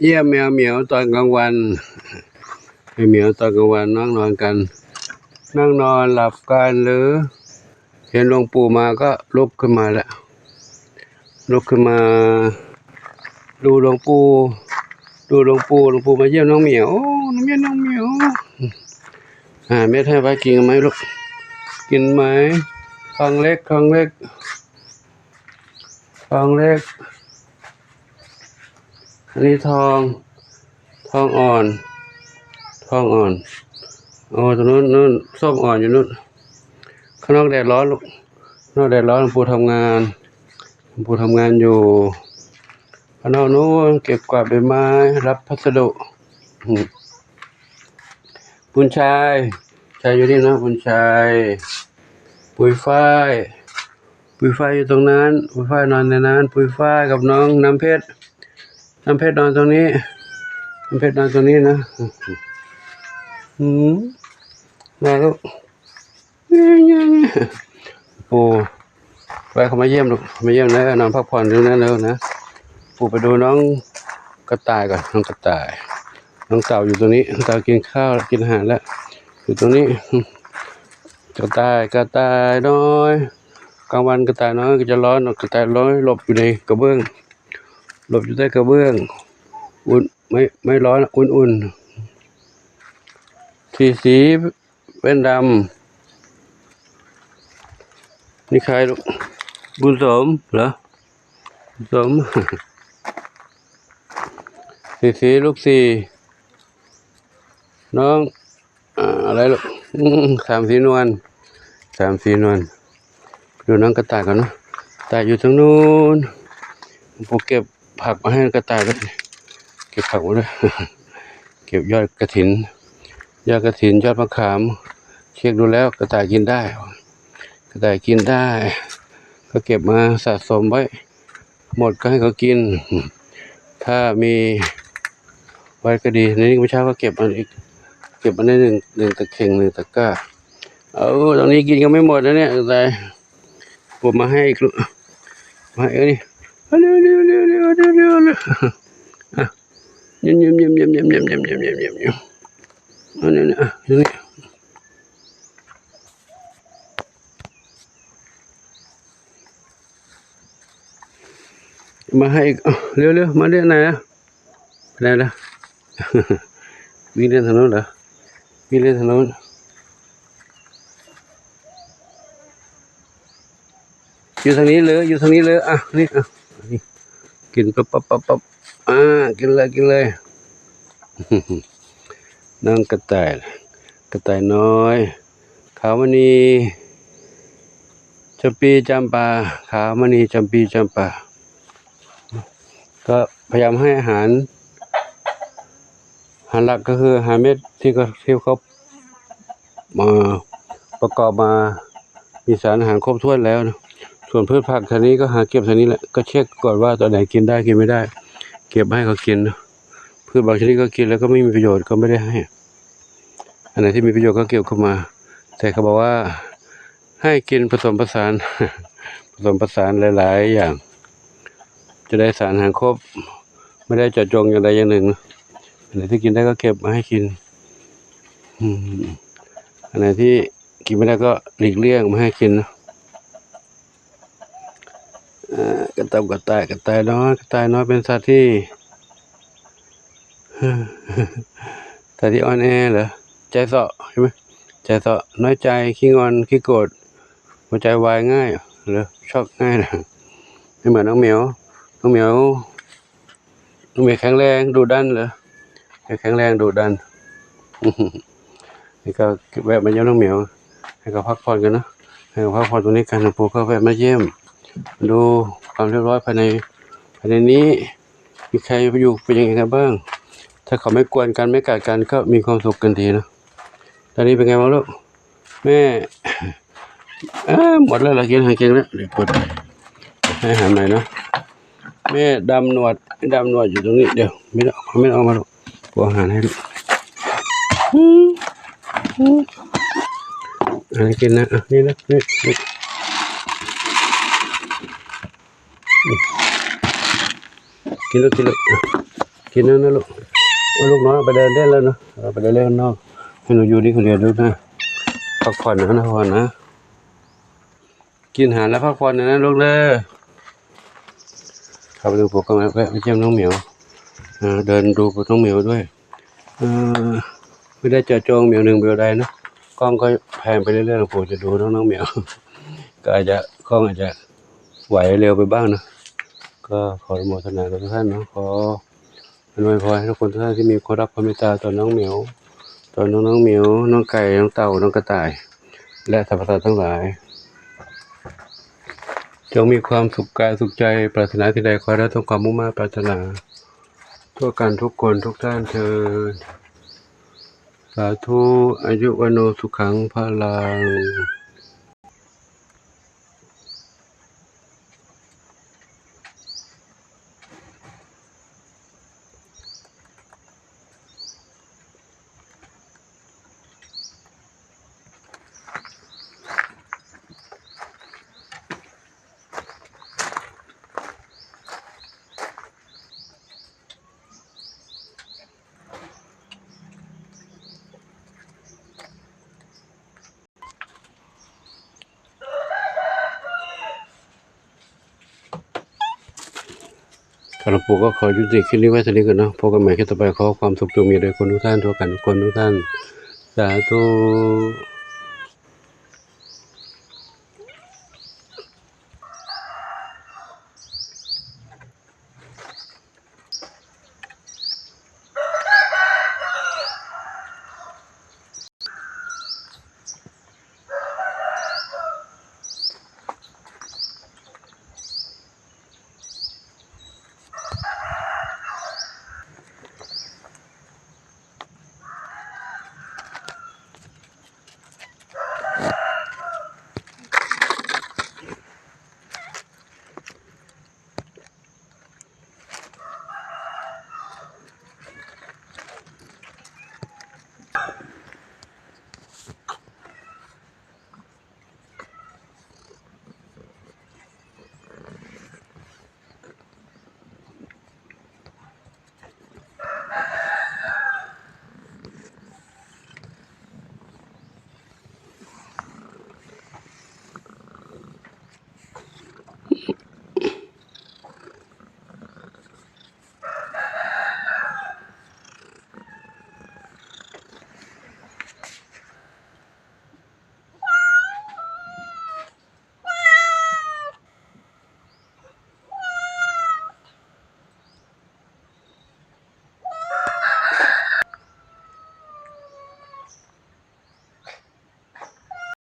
เยี่ยมแมวเหมียวตอนกลางวันเหมียวตอนกลางวันนั่งนอนกันนั่งนอนหลับกันหรือเห็นหลวงปู่มาก็ลุกขึ้นมาแล้วลุกขึ้นมาดูหลวงปู่หลวงปู่มาเยี่ยมน้องเหมียวน้องเหมียวเม็ดให้ไว้กินไหมลูกกินไหมทองเล็กอันนี้ทองอ่อนโอ้ตรงนู้นส้มอ่อนอยู่นู้นข้างนอกแดดร้อนลูกนอกแดดร้อนหลวงปู่ทำงานอยู่ข้างนอกนู้นเก็บกวาดใบไม้รับพัสดุปุณชัยอยู่นี่นะปุณชัยปุยฝ้ายอยู่ตรงนั้นปุยฝ้ายนอนในนั้นปุยฝ้ายกับน้องน้ำเพชรนอนตรงนี้นะมาลูกปู่ไปเขามาเยี่ยมลูกนะนอนพักผ่อนดูนะแล้วนะปู่ไปดูน้องกระต่ายก่อนน้องเต่าอยู่ตรงนี้เต่ากินข้าวกินอาหารแล้วอยู่ตรงนี้กระต่ายน้อยกลางวันกระต่ายน้อยก็จะร้อนกระต่ายน้อยหลบอยู่ในกระเบื้องอยู่ใต้กระเบื้องอุ่นไม่ร้อนอุ่นสีเป็นดำนี่ใครลูกบุญสมเหรอบุญสมสีลูกสี่น้องอะไรลูกสามสีนวลดูน้องกระต่ายกันเนาะกระต่ายอยู่ทางนู้นผมเก็บผักมาให้กระต่ายด้วยเก็บผักมาด้วยเก็บยอดกระถินยอดมะขามเช็คดูแล้วกระต่ายกินได้ก็เก็บมาสะสมไว้หมดก็ให้เขากินถ้ามีไว้ก็ดีในนี้เมื่อเช้าก็เก็บมาได้หนึ่งตะเข่ง1 ตะกร้าตรงนี้กินก็ไม่หมดนะเนี่ยแต่ผมมาให้อีกมานี่เร็วยิ้มอันนี้มาให้เร็วมาเล่นไหนอ่ะไปไหนล่ะวิ่งเล่นถนนเหรออยู่ทางนี้เลยอ่ะนี่กินปั๊บกินเลยน้องกระต่ายน้อยขาวมณีจำปีจำปาก็พยายามให้อาหารหลักก็คืออาหารเม็ดที่เขามาประกอบมามีสารอาหารครบถ้วนแล้วนะส่วนพืชผักทีนี้ก็หาเก็บทีนี้แหละก็เช็คก่อนว่าตัวไหนกินได้กินไม่ได้เก็บให้เขากินพืชบางชนิดก็กินแล้วก็ไม่มีประโยชน์ก็ไม่ได้ให้อันไหนที่มีประโยชน์ก็เก็บเข้ามาแต่เขาบอกว่าให้กินผสมผสานหลายๆอย่างจะได้สารอาหารครบไม่ได้เจาะจงอย่างใดอย่างหนึ่งอันไหนที่กินได้ก็เก็บมาให้กินอันไหนที่กินไม่ได้ก็หลีกเลี่ยงไม่ให้กินกระต่ายน้อยเป็นสัตว์ที่อ่อนแอเหรอใจเสาะใช่ไหมใจเสาะน้อยใจขี้งอนขี้โกรธหัวใจวายง่ายหรือช็อกง่ายนะไม่เหมือนน้องเหมียวแข็งแรงดุดันเหรอแข็งแรงดุดันนี่ก็แวะมาเยี่ยมน้องเหมียวให้เขาพักผ่อนกันนะให้เขาพักผ่อนตรงนี้กันหลวงปู่ก็แวะมาเยี่ยมดูความเรียบร้อยภายในนี้มีใครอยู่เป็นยังไงกันบ้างถ้าเขาไม่กวนกันไม่กัดกันก็มีความสุขกันดีนะตอนนี้เป็นไงบ้างลูกแม่หมดแล้วเรากินแล้วเดี๋ยวกดให้อาหารใหม่นะแม่ดำหนวดอยู่ตรงนี้เดี๋ยวไม่เอามาลูกกลัวอาหารให้ลูกอะไรกินนะนี่นะนี่กินลูก กินนั่นนะลูกเอาลูกน้อยไปเดินเล่นแล้วนะเอาไปเดินเล่นข้างนอกให้หนูอยู่นี่คนเดียวดูนะพักผ่อนนะพักผ่อนนะกินอาหารแล้วพักผ่อนนะลูกเลยเข้าไปดูโปรแกรมแวะไปเยี่ยมน้องเหมียวเดินดูน้องเหมียวด้วยไม่ได้เจาะจงเหมียวหนึ่งเหมียวใดนะกล้องก็แพนไปเรื่อยๆผมจะดูน้องเหมียวก็อาจจะกล้องอาจจะไหวเร็วไปบ้างนะก็ขออนุโมทนากับทุกท่านนะขออวยพรให้ทุกคนทุกท่านที่มีความรักความเมตตาต่อน้องเหมียวต่อน้องเหมียวน้องไก่น้องเต่าน้องกระต่ายและสรรพสัตว์ทั้งหลายจงมีความสุขกายสุขใจปรารถนาที่ใดขอได้ทุกความมุ่งมั่นปรารถนาทั่วกันทุกคนทุกท่านเถิดสาธุอายุวโนสุขังพลังหลวงปู่ก็ขอยุติคลิปนี้ไว้เท่านี้ก่อนเนาะพบกันใหม่คลิปต่อไปขอความสุขจงมีแด่คนทุกท่านทั่วกันทุกคนทุกท่านสาธุ